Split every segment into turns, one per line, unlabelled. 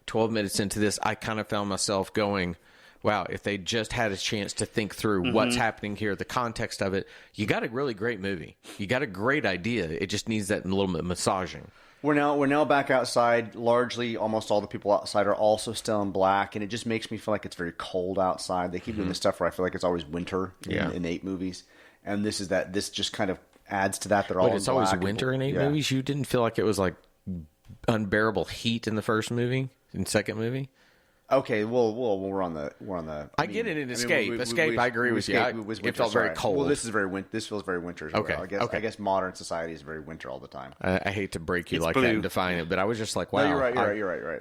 12 minutes into this, I kind of found myself going, wow, if they just had a chance to think through what's happening here, the context of it, you got a really great movie. You got a great idea. It just needs that little bit of massaging.
We're now back outside. Largely, almost all the people outside are also still in black, and it just makes me feel like it's very cold outside. They keep doing this stuff where I feel like it's always winter in Ape movies, and this just kind of adds to that. They're all in black.
It's always winter in Ape movies? You didn't feel like it was like unbearable heat in the first movie, in the second movie?
Okay, well, we're on the.
I get it in Escape. Escape, I agree with you. It felt very cold.
Well, this feels very winter.
Okay,
I guess modern society is very winter all the time.
I hate to break you like that and define it, but I was just like, wow.
No, you're right.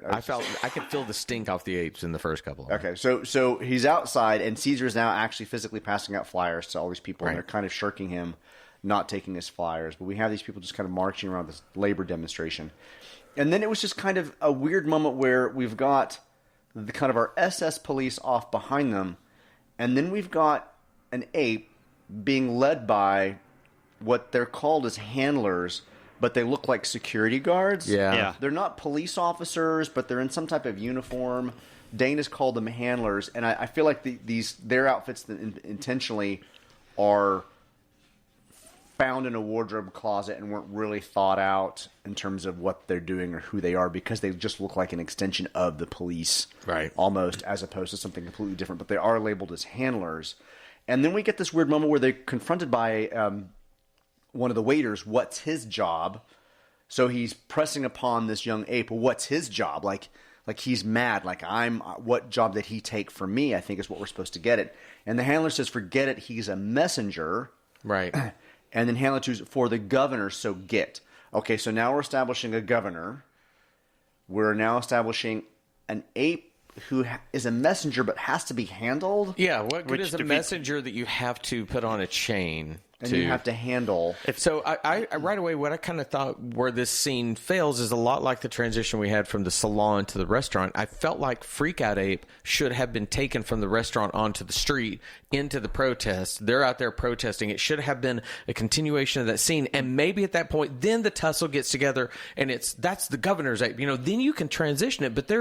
I could feel the stink off the apes in the first couple.
Okay, so he's outside, and Caesar is now actually physically passing out flyers to all these people, and they're kind of shirking him, not taking his flyers. But we have these people just kind of marching around this labor demonstration, and then it was just kind of a weird moment where we've got the kind of our SS police off behind them, and then we've got an ape being led by what they're called as handlers, but they look like security guards.
Yeah.
They're not police officers, but they're in some type of uniform. Dana's called them handlers, and I feel like their outfits intentionally are found in a wardrobe closet and weren't really thought out in terms of what they're doing or who they are, because they just look like an extension of the police,
right?
Almost, as opposed to something completely different. But they are labeled as handlers. And then we get this weird moment where they're confronted by one of the waiters. What's his job? So he's pressing upon this young ape. What's his job? Like he's mad. Like, what job did he take from me? I think is what we're supposed to get it. And the handler says, forget it. He's a messenger.
Right.
And then handler chooses for the governor, so get. Okay, so now we're establishing a governor. We're now establishing an ape who is a messenger but has to be handled.
Yeah, what good is a messenger that you have to put on a chain?
And you have to handle.
So I right away, what I kind of thought where this scene fails is a lot like the transition we had from the salon to the restaurant. I felt like Freak Out Ape should have been taken from the restaurant onto the street into the protest. They're out there protesting. It should have been a continuation of that scene. And maybe at that point, then the tussle gets together and that's the governor's ape. Then you can transition it. But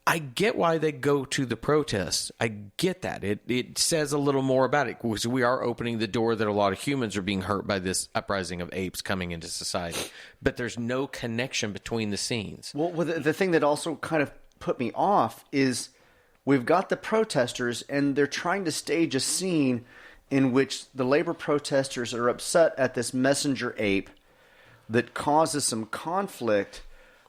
I get why they go to the protest. I get that. It says a little more about it, because we are opening the door that a lot of humans are being hurt by this uprising of apes coming into society. But there's no connection between the scenes.
Well, the thing that also kind of put me off is we've got the protesters, and they're trying to stage a scene in which the labor protesters are upset at this messenger ape that causes some conflict.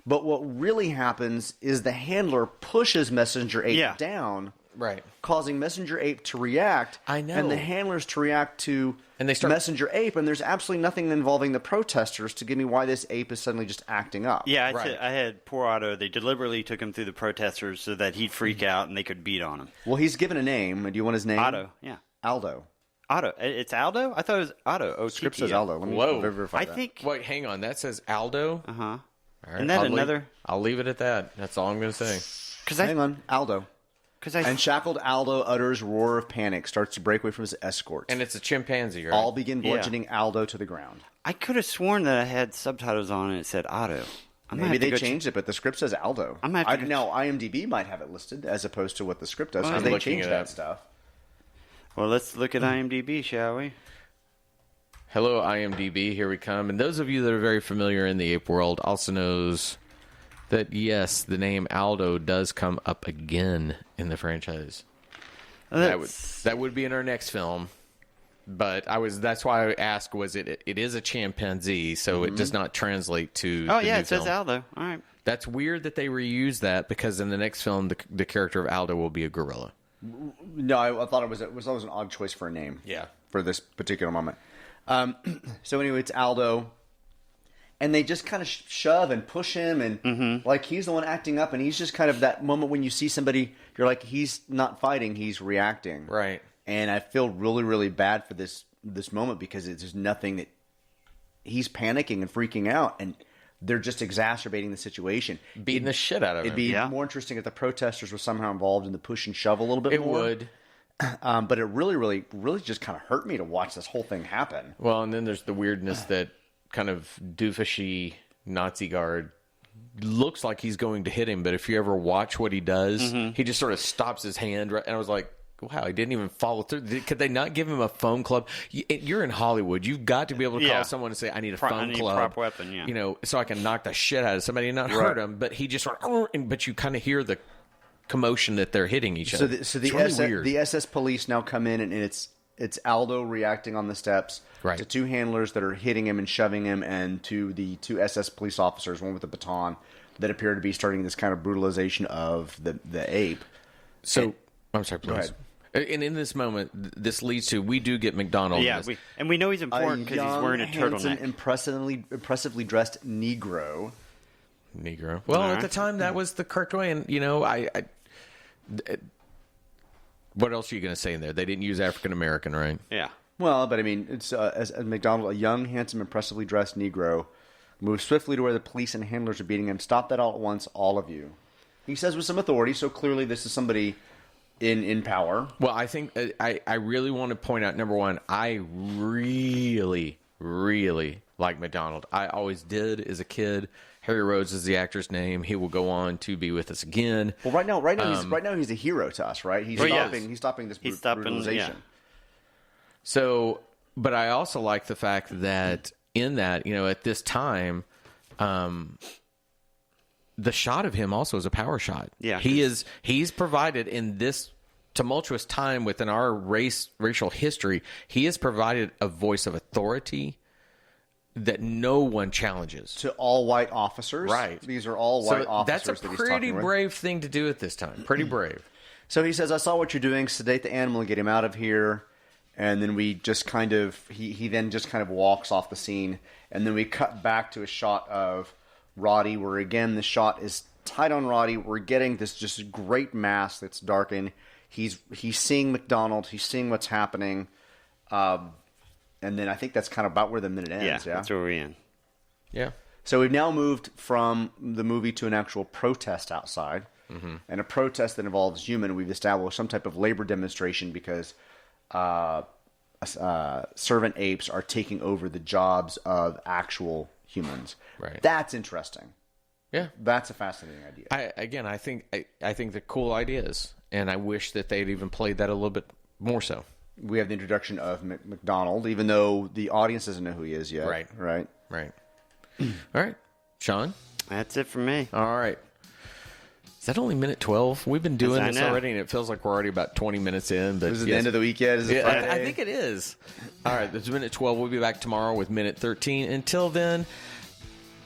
But what really happens is the handler pushes Messenger Ape down,
right,
causing Messenger Ape to react.
I know.
And the handlers to react to Messenger Ape, and there's absolutely nothing involving the protesters to give me why this ape is suddenly just acting up.
Yeah, I had poor Otto. They deliberately took him through the protesters so that he'd freak out and they could beat on him.
Well, he's given a name. Do you want his name?
Otto, yeah.
Aldo.
Otto. It's Aldo? I thought it was Otto. O-T-T-O.
Script says Aldo. Let me verify that.
I think...
Wait, hang on. That says Aldo?
Uh-huh.
All right,
and then
I'll leave it at that. That's all I'm going to say.
Hang on, Aldo. And shackled Aldo utters roar of panic, starts to break away from his escort.
And it's a chimpanzee, right?
All begin bludgeoning Aldo to the ground.
I could have sworn that I had subtitles on and it said Otto.
Maybe they changed it, but the script says Aldo. Now, IMDb might have it listed as opposed to what the script does, because they changed that stuff.
Well, let's look at IMDb, shall we?
Hello, IMDb. Here we come. And those of you that are very familiar in the ape world also knows that, yes, the name Aldo does come up again in the franchise. That would be in our next film. But that's why I asked, it is a chimpanzee, so it does not translate to the new
it says
film.
Aldo. All right.
That's weird that they reuse that, because in the next film, the character of Aldo will be a gorilla.
No, I thought it was an odd choice for a name.
Yeah.
For this particular moment. So anyway, it's Aldo, and they just kind of shove and push him, and like he's the one acting up, and he's just kind of that moment when you see somebody, you're like, he's not fighting, he's reacting,
right?
And I feel really, really bad for this moment, because it's just nothing that he's panicking and freaking out, and they're just exacerbating the situation,
beating the shit out of him.
It'd be more interesting if the protesters were somehow involved in the push and shove a little bit more.
It would.
But it really, really, really just kind of hurt me to watch this whole thing happen.
Well, and then there's the weirdness that kind of doofushy Nazi guard looks like he's going to hit him, but if you ever watch what he does, he just sort of stops his hand. Right, and I was like, wow, he didn't even follow through. Could they not give him a foam club? You're in Hollywood. You've got to be able to call someone and say, I need a foam club.
Prop weapon, yeah.
You know, so I can knock the shit out of somebody and not hurt him. But he just sort of, but you kind of hear the commotion that they're hitting each other.
So the SS police now come in, and it's Aldo reacting on the steps to two handlers that are hitting him and shoving him, and to the two SS police officers, one with a baton, that appear to be starting this kind of brutalization of the ape.
So, I'm sorry, please. Go ahead. And in this moment, this leads to, we do get McDonald.
Yeah, we know he's important because he's wearing a turtleneck.
Impressively dressed Negro.
Well, at the time, that was the correct way. And, you know, what else are you going to say in there? They didn't use African American, right?
Yeah.
Well, but I mean, it's as McDonald, a young, handsome, impressively dressed Negro, moves swiftly to where the police and handlers are beating him. Stop that all at once, all of you. He says with some authority, so clearly this is somebody in power.
Well, I think I really want to point out, number one, I really, really like McDonald. I always did as a kid. Harry Rhodes is the actor's name. He will go on to be with us again.
Well, right now he's a hero to us, right? He's stopping this brutalization. Yeah.
So, but I also like the fact that in that, you know, at this time, the shot of him also is a power shot.
Yeah,
he's provided in this tumultuous time within our racial history. He has provided a voice of authority that no one challenges
to all white officers.
Right,
these are all white officers.
That's a pretty brave thing to do at this time. Pretty brave.
So he says, "I saw what you're doing. Sedate the animal and get him out of here." And then we just kind of he then just kind of walks off the scene, and then we cut back to a shot of Roddy, where again the shot is tight on Roddy. We're getting this just great mask that's darkened. He's seeing McDonald. He's seeing what's happening, and then I think that's kind of about where the minute ends. Yeah,
that's where we're in.
Yeah.
So we've now moved from the movie to an actual protest outside, and a protest that involves human. We've established some type of labor demonstration because servant apes are taking over the jobs of actual humans.
Right.
That's interesting.
Yeah.
That's a fascinating idea.
I think the cool ideas, and I wish that they'd even played that a little bit more so.
We have the introduction of McDonald, even though the audience doesn't know who he is yet. Right.
All right. Sean?
That's it for me.
All right. Is that only minute 12? We've been doing this already, and it feels like we're already about 20 minutes in. But
is it the end of the week yet? Is it Friday?
I think it is. All right, this is minute 12. We'll be back tomorrow with minute 13. Until then,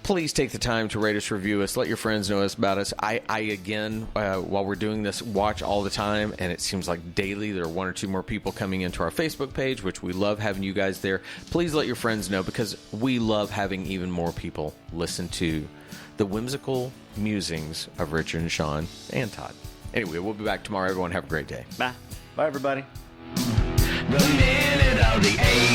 please take the time to rate us, review us, let your friends know about us. I again, while we're doing this, watch all the time, and it seems like daily there are one or two more people coming into our Facebook page, which we love having you guys there. Please let your friends know, because we love having even more people listen to the whimsical musings of Richard and Sean and Todd. Anyway, we'll be back tomorrow. Everyone have a great day.
Bye.
Bye, everybody.
The minute of the Apes.